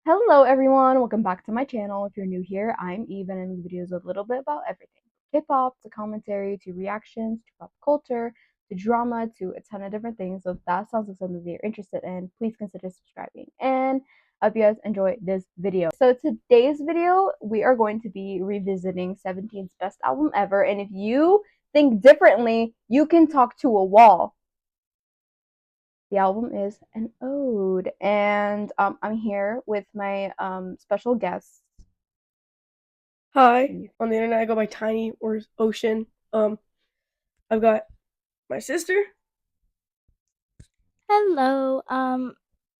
Hello everyone, welcome back to my channel. If you're new here, I'm Eve and I make videos a little bit about everything. Hip-hop, to commentary, to reactions, to pop culture, to drama, to a ton of different things. So if that sounds like something that you're interested in, please consider subscribing. And I hope you guys enjoy this video. So today's video, we are going to be revisiting 17's best album ever. And if you think differently, you can talk to a wall. The album is an ode, and I'm here with my special guests. Hi, on the internet I go by Tiny or Ocean. I've got my sister. Hello. On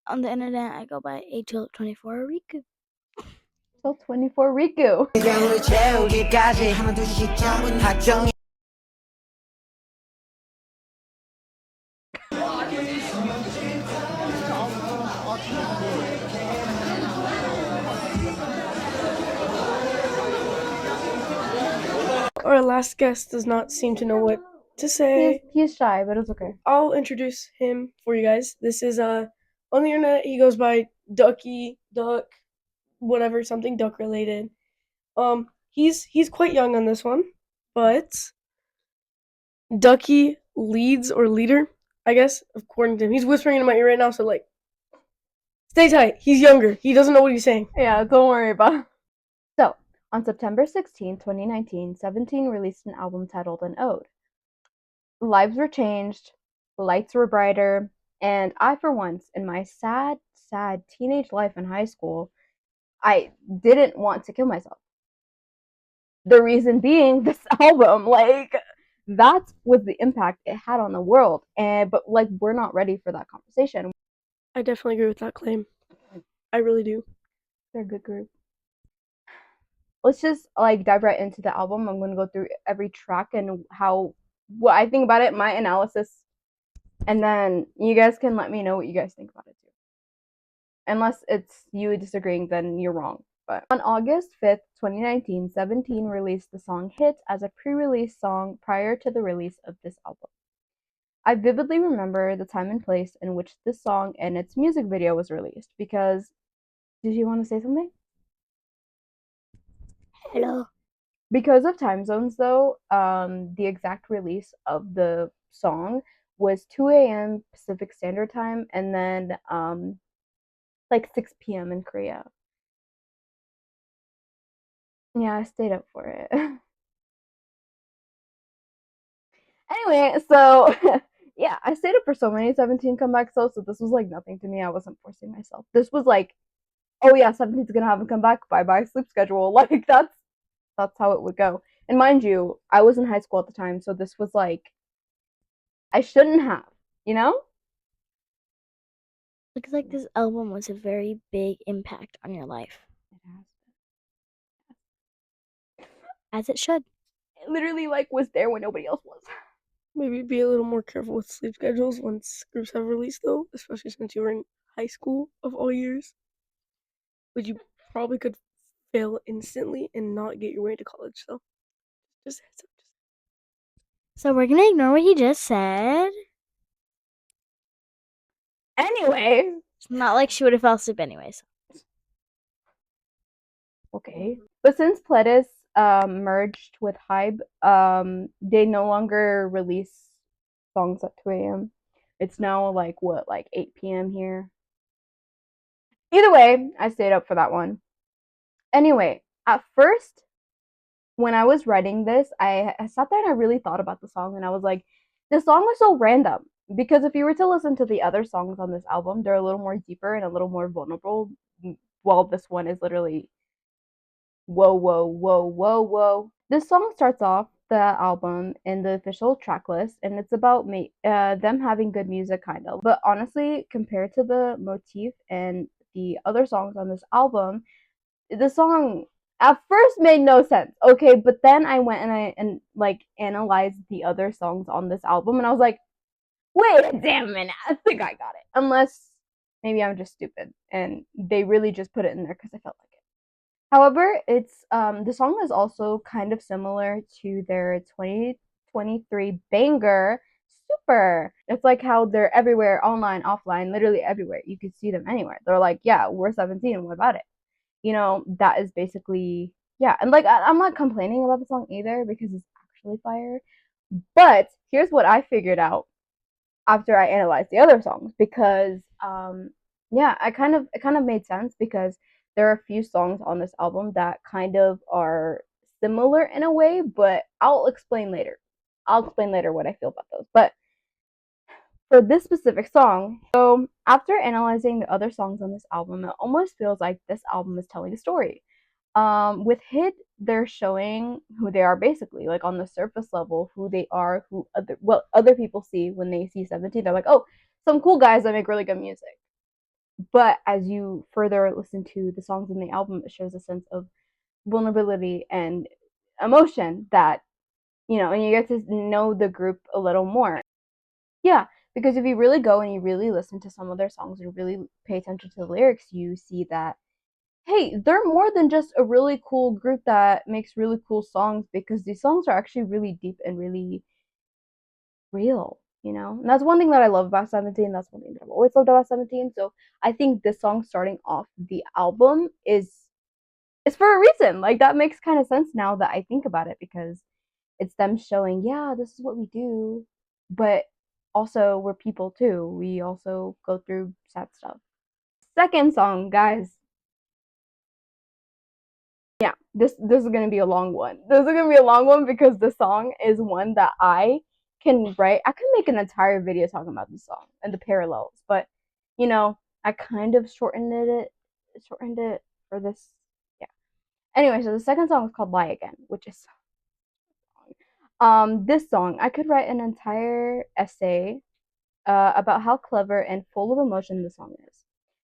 the internet I go by ATL24 Riku. So 24 Riku. Our last guest does not seem to know what to say. He's shy, but it's okay. I'll introduce him for you guys. This is on the internet he goes by Ducky, Duck, whatever, something duck related. He's quite young on this one, but Ducky leads or leader, I guess, according to him. He's whispering into my ear right now, so like, stay tight. He's younger. He doesn't know what he's saying. Yeah, don't worry about it. So, on September 16, 2019, 17 released an album titled An Ode. Lives were changed, lights were brighter, and I, for once, in my sad teenage life in high school, I didn't want to kill myself. The reason being this album, like, that was the impact it had on the world. But like, we're not ready for that conversation. I definitely agree with that claim. I really do. They're a good group. Let's just like dive right into the album. I'm gonna go through every track and what I think about it, my analysis, and then you guys can let me know what you guys think about it too. Unless it's you disagreeing, then you're wrong. But on August 5th, 2019, 17 released the song Hit as a pre-release song prior to the release of this album. I vividly remember the time and place in which this song and its music video was released because, did you want to say something? Hello. Because of time zones though, the exact release of the song was 2 a.m. Pacific Standard Time and then like 6 p.m. in Korea. Yeah, I stayed up for it. Anyway, so yeah, I stayed up for so many 17 comeback so this was like nothing to me. I wasn't forcing myself. This was like, oh yeah, 17's gonna have a comeback. Bye bye sleep schedule. Like that's how it would go. And mind you, I was in high school at the time, so this was like I shouldn't have, you know? Looks like this album was a very big impact on your life. It has. As it should. It literally like was there when nobody else was. Maybe be a little more careful with sleep schedules once groups have released, though, especially since you were in high school of all years. But you probably could fail instantly and not get your way to college, so just heads up. So we're gonna ignore what he just said. Anyway. It's not like she would have fell asleep anyways. Okay. But since Pledis merged with Hybe, they no longer release songs at 2 a.m. It's now like what, like 8 p.m. here. Either way, I stayed up for that one. Anyway, at first, when I was writing this, I sat there and I really thought about the song and I was like, this song is so random. Because if you were to listen to the other songs on this album, they're a little more deeper and a little more vulnerable. While this one is literally whoa, whoa, whoa, whoa, whoa. This song starts off the album in the official track list, and it's about them having good music, kind of. But honestly, compared to the motif and the other songs on this album, the song at first made no sense. Okay, but then I went and I like analyzed the other songs on this album, and I was like, wait a damn minute, I think I got it. Unless maybe I'm just stupid, and they really just put it in there because I felt like it. However, it's the song is also kind of similar to their 2023 banger super. It's like how they're everywhere, online, offline, literally everywhere. You could see them anywhere. They're like, yeah, we're 17. What about it? That is basically, yeah. And like, I'm not complaining about the song either because it's actually fire. But here's what I figured out after I analyzed the other songs because, yeah, it kind of made sense because there are a few songs on this album that kind of are similar in a way, but I'll explain later. I'll explain later what I feel about those. But for this specific song, so after analyzing the other songs on this album, it almost feels like this album is telling a story. With Hit, they're showing who they are basically, like on the surface level, who they are, what other people see when they see 17. They're like, oh, some cool guys that make really good music. But as you further listen to the songs in the album, it shows a sense of vulnerability and emotion that, and you get to know the group a little more. Yeah, because if you really go and you really listen to some of their songs and really pay attention to the lyrics, you see that, hey, they're more than just a really cool group that makes really cool songs because these songs are actually really deep and really real. And that's one thing that I love about 17. That's one thing that I've always loved about 17. So I think this song starting off the album is for a reason. Like that makes kind of sense now that I think about it because it's them showing, yeah, this is what we do, but also we're people too. We also go through sad stuff. Second song, guys. Yeah, this is gonna be a long one. This is gonna be a long one because the song is one that I can make an entire video talking about the song and the parallels, but I kind of shortened it for this. Yeah. Anyway, so the second song is called Lie Again, which is this song, I could write an entire essay about how clever and full of emotion the song is.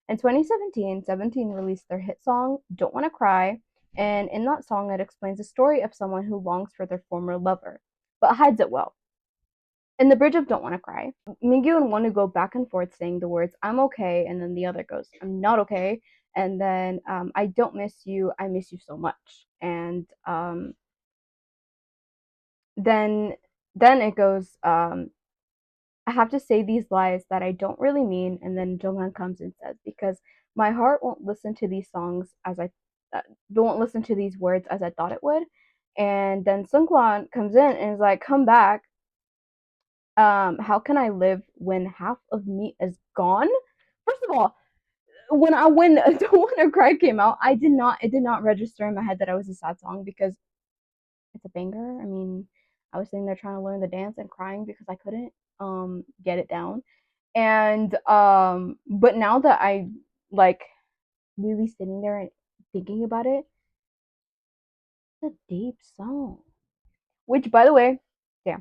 In 2017, 17 released their hit song, Don't Wanna Cry, and in that song, it explains the story of someone who longs for their former lover, but hides it well. In the bridge of Don't Wanna Cry, Mingyu and Wonu go back and forth saying the words, I'm okay, and then the other goes, I'm not okay, and then I don't miss you, I miss you so much. And then it goes, I have to say these lies that I don't really mean, and then Jonghyun comes and says, because my heart won't listen to these songs as I won't listen to these words as I thought it would. And then Sungkwan comes in and is like, come back. How can I live when half of me is gone? First of all, when Don't Wanna Cry came out, it did not register in my head that it was a sad song because it's a banger. I mean, I was sitting there trying to learn the dance and crying because I couldn't get it down. And but now that I like really sitting there and thinking about it, it's a deep song. Which by the way, yeah.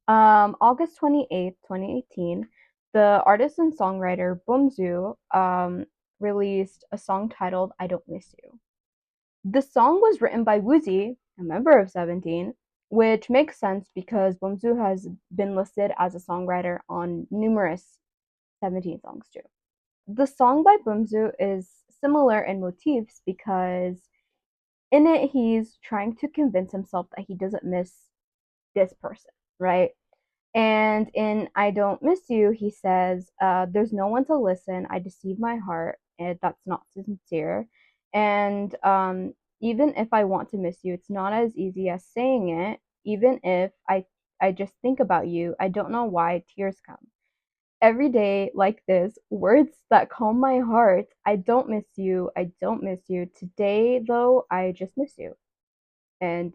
August 28th, 2018, the artist and songwriter Bumzu released a song titled I Don't Miss You. The song was written by Woozi, a member of 17, which makes sense because Bumzu has been listed as a songwriter on numerous 17 songs too. The song by Bumzu is similar in motifs because in it he's trying to convince himself that he doesn't miss this person, right? And in I Don't Miss You, he says, there's no one to listen. I deceive my heart. And that's not sincere. And even if I want to miss you, it's not as easy as saying it. Even if I just think about you, I don't know why tears come. Every day like this, words that calm my heart. I don't miss you. I don't miss you. Today, though, I just miss you. And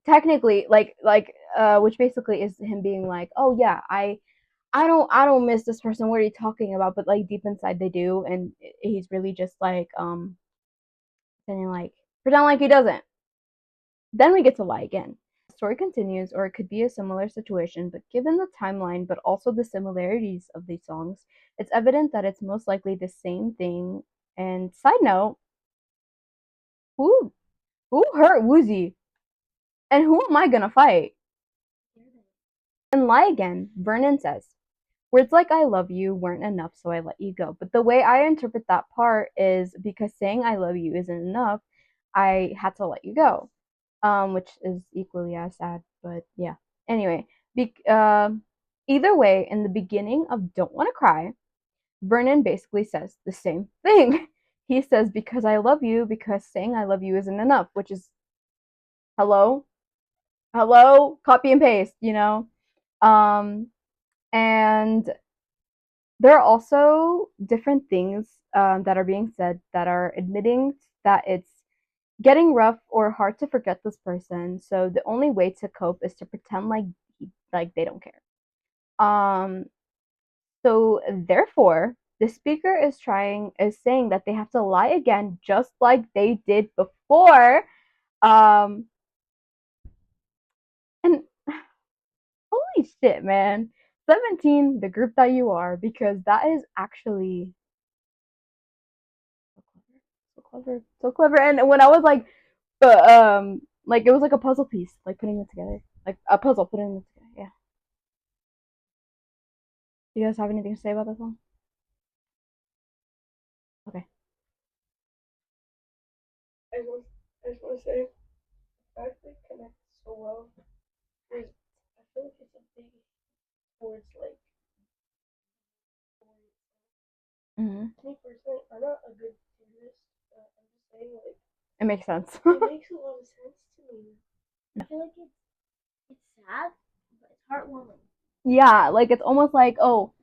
technically which basically is him being like, oh yeah, I don't miss this person, what are you talking about, but like deep inside they do, and he's really just like pretend like he doesn't. Then we get to Lie Again. The story continues, or it could be a similar situation, but given the timeline but also the similarities of these songs, it's evident that it's most likely the same thing. And side note, who hurt Woozy, and who am I gonna fight? And Lie Again, Vernon says, words like I love you weren't enough, so I let you go. But the way I interpret that part is because saying I love you isn't enough, I had to let you go. Which is equally as sad, but yeah. Anyway, Either way, in the beginning of Don't Wanna Cry, Vernon basically says the same thing. He says, because I love you, because saying I love you isn't enough, which is, hello? Hello? Copy and paste, you know? And there are also different things that are being said that are admitting that it's getting rough or hard to forget this person. So the only way to cope is to pretend like they don't care. Um, so therefore, the speaker is saying that they have to lie again, just like they did before. Um, and holy shit, man. 17, the group that you are, because that is actually so clever, so clever. And when I was like it was like a puzzle piece, like putting it together, like a puzzle putting it together. Yeah. Do you guys have anything to say about this one? Okay. I just want to say, the fact they connect so well is, I feel like it's a big towards like Mm-hmm. me personally. I'm not a good theorist, but I'm just saying like It makes sense. it makes a lot of sense to me. I feel like it's sad, but it's heartwarming. Yeah, like it's almost like, oh,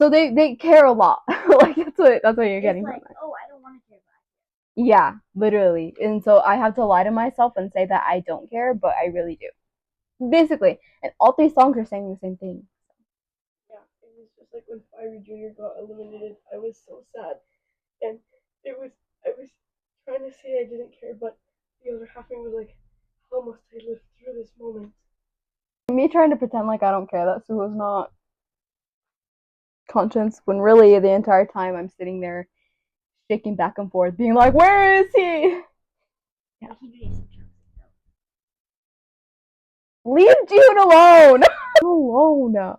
so they care a lot. Like that's what you're getting from Like, it. oh, I don't want to care about Yeah, literally. And so I have to lie to myself and say that I don't care, but I really do. Basically, and all three songs are saying the same thing. Yeah, it was just like when Fiery Junior got eliminated. I was so sad, and I was trying to say I didn't care, but the other half of me was like, how must I live through this moment? Me trying to pretend like I don't care that Sue was not conscious when really the entire time I'm sitting there shaking back and forth, being like, "Where is he? it. Like, he did some jokes though. Leave June alone! alone!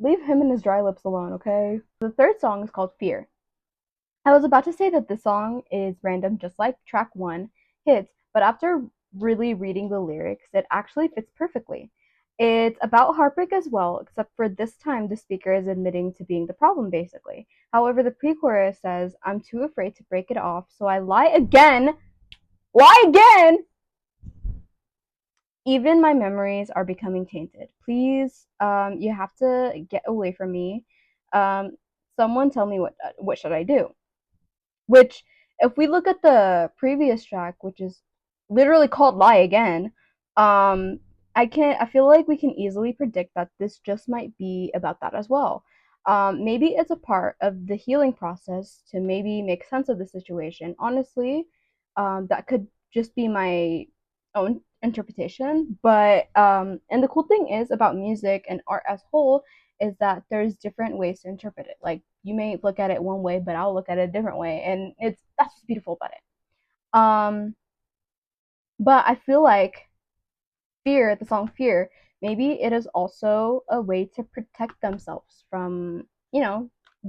Leave him and his dry lips alone, okay?" The third song is called Fear. I was about to say that this song is random, just like track one hits, but after really reading the lyrics, it actually fits perfectly. It's about heartbreak as well, except for this time the speaker is admitting to being the problem, basically. However, the pre chorus says, I'm too afraid to break it off, so I lie again. Lie again! Even my memories are becoming tainted. Please, you have to get away from me. Um, someone tell me what should I do? Which, if we look at the previous track, which is literally called Lie Again, um, I feel like we can easily predict that this just might be about that as well. Maybe it's a part of the healing process to maybe make sense of the situation. Honestly, that could just be my own interpretation. But and the cool thing is about music and art as whole is that there's different ways to interpret it. Like you may look at it one way, but I'll look at it a different way, and that's what's beautiful about it. But I feel like Fear, the song Fear, maybe it is also a way to protect themselves from,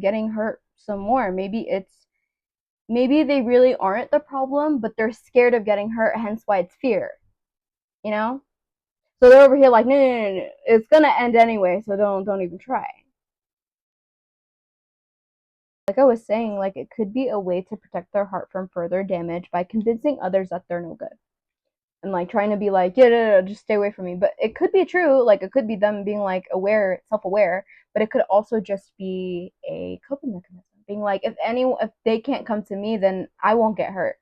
getting hurt some more. Maybe they really aren't the problem, but they're scared of getting hurt, hence why it's fear, you know? So they're over here like, no, it's gonna end anyway, so don't even try. Like I was saying, like it could be a way to protect their heart from further damage by convincing others that they're no good. And like trying to be like, yeah, no, just stay away from me. But it could be true, like it could be them being like aware, self-aware, but it could also just be a coping mechanism. Being like, if they can't come to me, then I won't get hurt.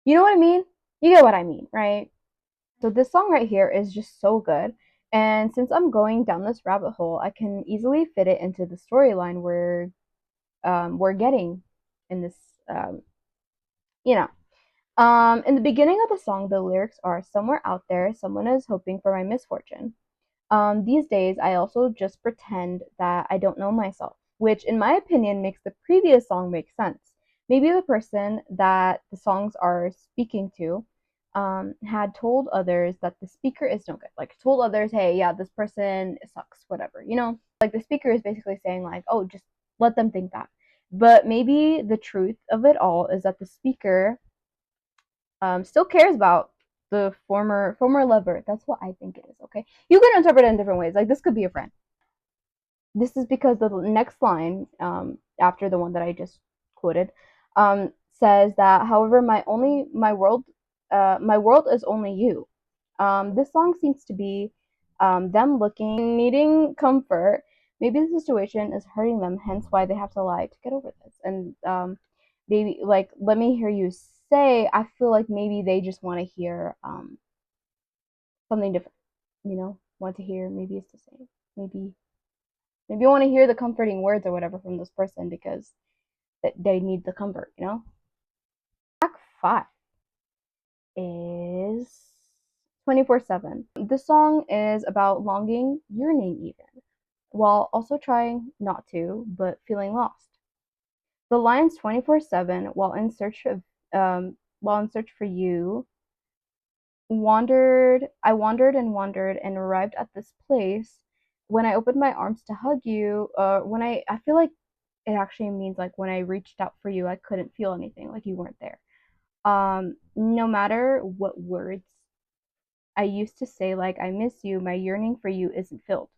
You know what I mean? You get what I mean, right? So this song right here is just so good. And since I'm going down this rabbit hole, I can easily fit it into the storyline we're getting in this, um, you know. In the beginning of the song, the lyrics are somewhere out there, someone is hoping for my misfortune. These days, I also just pretend that I don't know myself, which, in my opinion, makes the previous song make sense. Maybe the person that the songs are speaking to had told others that the speaker is no good. Like, told others, hey, yeah, this person sucks, whatever. Like the speaker is basically saying, like, oh, just let them think that. But maybe the truth of it all is that the speaker still cares about the former lover. That's what I think it is. Okay, you can interpret it in different ways. Like this could be a friend. This is because the next line, after the one that I just quoted, says that, however, my world is only you. This song seems to be them looking, needing comfort. Maybe the situation is hurting them, hence why they have to lie to get over this. And maybe, like, let me hear you say, I feel like maybe they just want to hear something different, want to hear, maybe it's the same. Maybe you want to hear the comforting words or whatever from this person because they need the comfort. Track 5 is 24/7. This song is about longing, yearning even, while also trying not to, but feeling lost. The lines 24/7 while in search for you, wandered and arrived at this place. When I opened my arms to hug you, when I feel like it actually means like when I reached out for you, I couldn't feel anything, like you weren't there. No matter what words I used to say, like I miss you, my yearning for you isn't filled.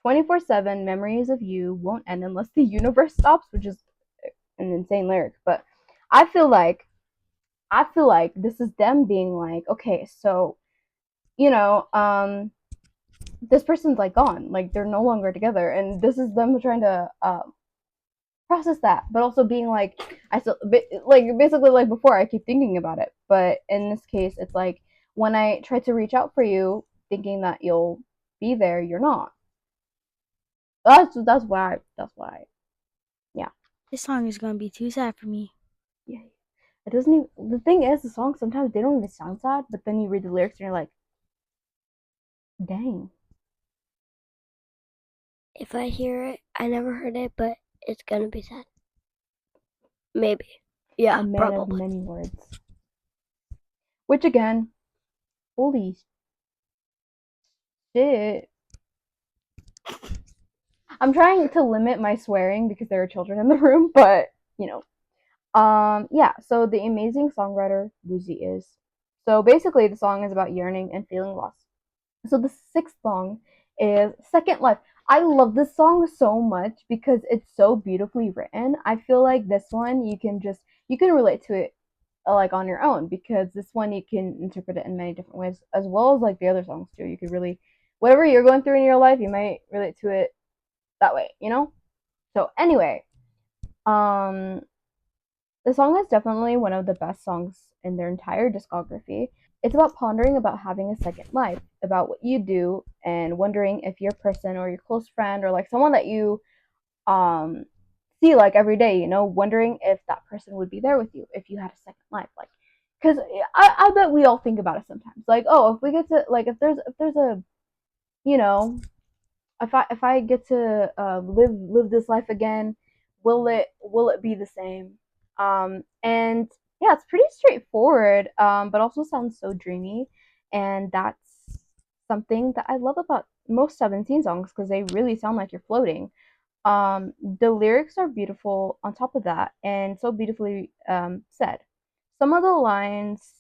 24/7 memories of you won't end unless the universe stops, which is an insane lyric, but I feel like this is them being like, okay, so you know, this person's like gone, like they're no longer together, and this is them trying to process that, but also being like, I still like basically like before, I keep thinking about it, but in this case, it's like when I try to reach out for you, thinking that you'll be there, you're not. That's why. Yeah, This song is gonna be too sad for me. yeah. It doesn't even. The thing is, the songs sometimes they don't even sound sad, but then you read the lyrics and you're like, dang. If I hear it, I never heard it, but it's gonna be sad. Maybe. Yeah, A man of probably. many words. Which again, holy shit. I'm trying to limit my swearing because there are children in the room, but you know. Yeah, so the amazing songwriter Woozi is. So basically the song is about yearning and feeling lost. So the sixth song is Second Life. I love this song so much because it's so beautifully written. I feel like this one you can relate to it like on your own because this one you can interpret it in many different ways as well as like the other songs too. You could really whatever you're going through in your life, you might relate to it that way. So anyway, um the song is definitely one of the best songs in their entire discography. It's about pondering about having a second life, about what you do, and wondering if your person or your close friend or like someone that you um see like every day, wondering if that person would be there with you if you had a second life, like because I bet we all think about it sometimes, like oh if we get to like if there's a you know if I get to live this life again, will it be the same? And yeah, it's pretty straightforward, but also sounds so dreamy, and that's something that I love about most 17 songs because they really sound like you're floating. The lyrics are beautiful on top of that, and so beautifully said. Some of the lines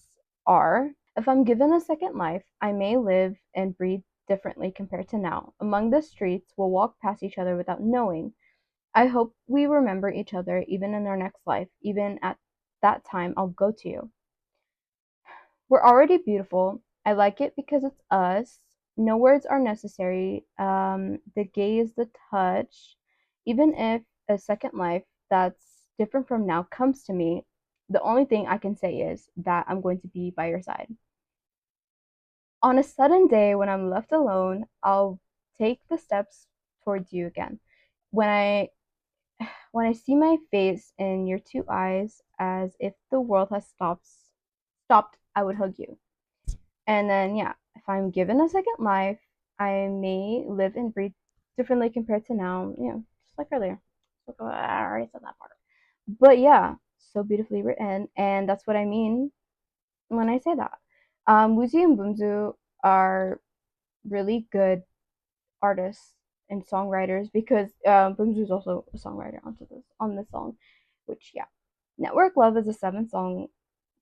are, if I'm given a second life, I may live and breathe differently compared to now. Among the streets, we'll walk past each other without knowing. I hope we remember each other even in our next life. Even at that time, I'll go to you. We're already beautiful. I like it because it's us. No words are necessary. The gaze, the touch. Even if a second life that's different from now comes to me, the only thing I can say is that I'm going to be by your side. On a sudden day when I'm left alone, I'll take the steps towards you again. When I when I see my face in your two eyes as if the world has stopped, I would hug you. And then yeah, if I'm given a second life, I may live and breathe differently compared to now, just like earlier. I already said that part. But yeah, so beautifully written, and that's what I mean when I say that. Woozi and Bumzu are really good artists and songwriters because Bumzu is also a songwriter on this song, which yeah. Network Love is the seventh song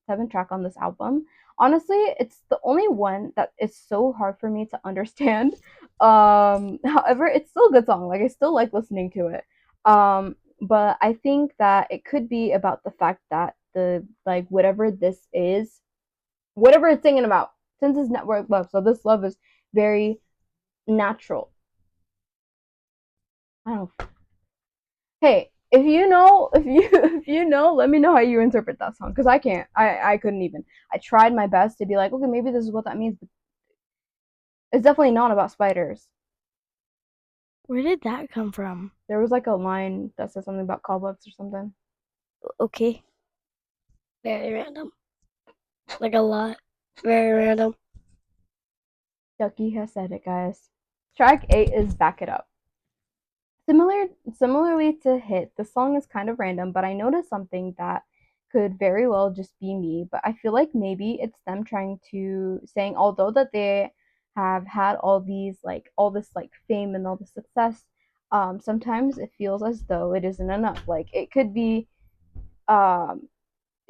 7 track on this album. Honestly, it's the only one that is so hard for me to understand. However, it's still a good song. Like I still like listening to it. But I think that it could be about the fact that the like whatever this is, whatever it's singing about, since it's network love, so this love is very natural. I don't know. Hey, if you know, if you know, let me know how you interpret that song because I can't. I couldn't even. I tried my best to be like, okay, maybe this is what that means, but it's definitely not about spiders. Where did that come from? There was like a line that says something about cobwebs or something. Okay. Very random. Like a lot. Very random. Ducky has said it, guys. Track 8 is Back It Up. Similarly to Hit, the song is kind of random, but I noticed something that could very well just be me, but I feel like maybe it's them trying to saying although that they have had all these like all this like fame and all the success, sometimes it feels as though it isn't enough. Like it could be um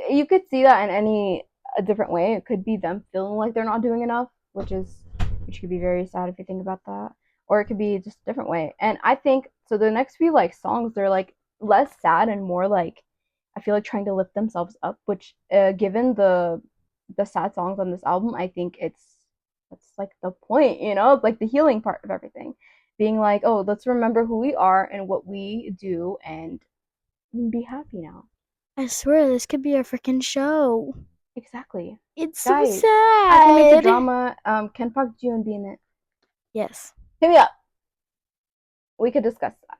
you could see that in a different way. It could be them feeling like they're not doing enough, which could be very sad if you think about that. Or it could be just a different way. And I think so the next few like songs they're like less sad and more like I feel like trying to lift themselves up, which given the sad songs on this album, I think that's like the point, you know, like the healing part of everything. Being like, oh, let's remember who we are and what we do and be happy now. I swear this could be a freaking show. Exactly. It's so Guys, sad. I can make a drama. Can Park Ji-yoon be in it? Yes. Hit me up. We could discuss that.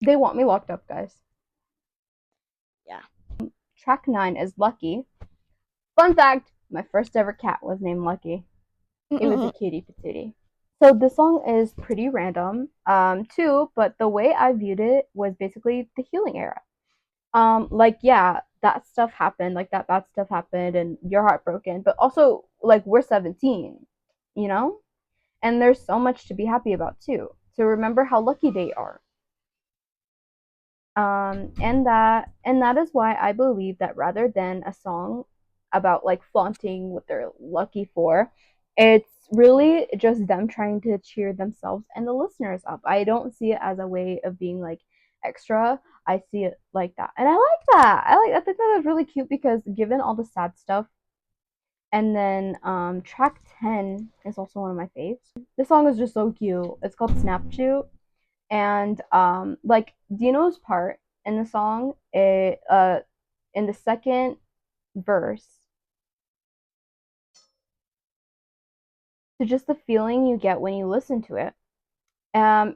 They want me locked up, guys. Yeah. Track 9 is Lucky. Fun fact, my first ever cat was named Lucky. It was a cutie patootie. So this song is pretty random, too, but the way I viewed it was basically the healing era. Like yeah, that stuff happened, like that bad stuff happened and you're heartbroken, but also like we're 17, you know? And there's so much to be happy about too. So remember how lucky they are. And that is why I believe that rather than a song about like flaunting what they're lucky for, it's really just them trying to cheer themselves and the listeners up. I don't see it as a way of being like extra. I see it like that. And I like that. I think that is really cute because given all the sad stuff. And then track 10 is also one of my faves. This song is just so cute. It's called Snapshoot. And like Dino's part in the song, in the second verse, to just the feeling you get when you listen to it.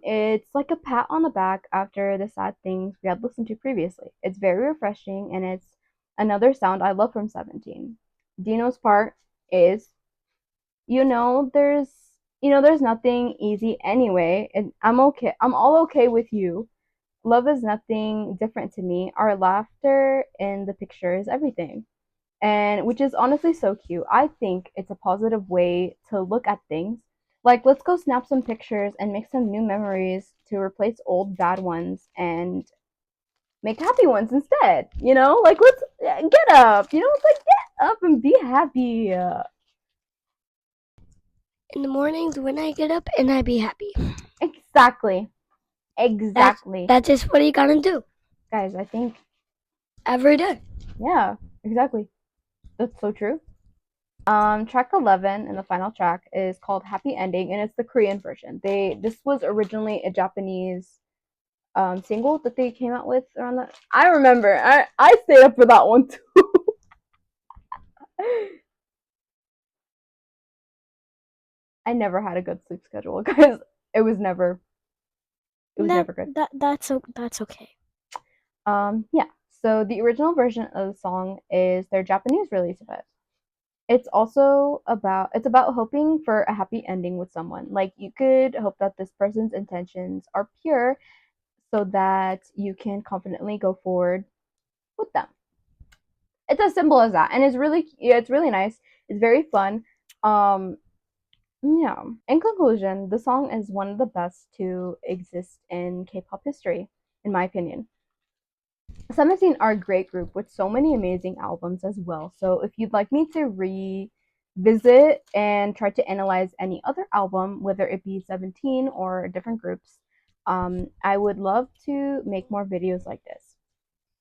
It's like a pat on the back after the sad things we had listened to previously. It's very refreshing and it's another sound I love from 17. Dino's part is, there's nothing easy anyway, and I'm okay. I'm all okay with you. Love is nothing different to me. Our laughter in the picture is everything. And which is honestly so cute. I think it's a positive way to look at things. Like, let's go snap some pictures and make some new memories to replace old bad ones and make happy ones instead. Like let's get up. It's like get up and be happy. In the mornings when I get up and I be happy. Exactly. Exactly. That's just what you gotta do. Guys, I think Every day. yeah, exactly. That's so true. Track 11 and the final track is called Happy Ending and it's the Korean version. This was originally a Japanese single that they came out with around that. I remember. I stayed up for that one too. I never had a good sleep schedule, guys. It was never good. That's okay. Yeah. So the original version of the song is their Japanese release of it. It's about hoping for a happy ending with someone. Like you could hope that this person's intentions are pure so that you can confidently go forward with them. It's as simple as that. And it's really nice. It's very fun. Yeah. In conclusion, the song is one of the best to exist in K-pop history, in my opinion. 17 are a great group with so many amazing albums as well. So if you'd like me to revisit and try to analyze any other album, whether it be 17 or different groups, I would love to make more videos like this.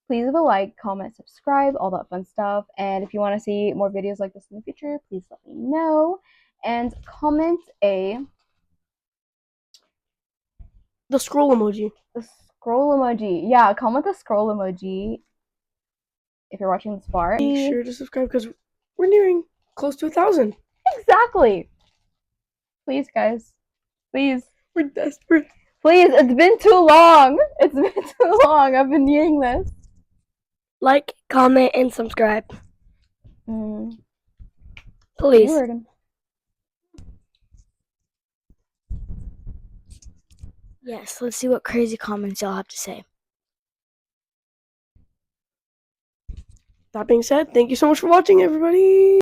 Please leave a like, comment, subscribe, all that fun stuff. And if you want to see more videos like this in the future, please let me know. And comment The scroll emoji. the scroll emoji. Yeah, comment the scroll emoji if you're watching this far. Be sure to subscribe because we're nearing close to 1,000. Exactly. Please, guys. Please. We're desperate. Please, it's been too long. It's been too long. I've been needing this. Like, comment, and subscribe. You Please. heard him. Yes, let's see what crazy comments y'all have to say. That being said, thank you so much for watching, everybody.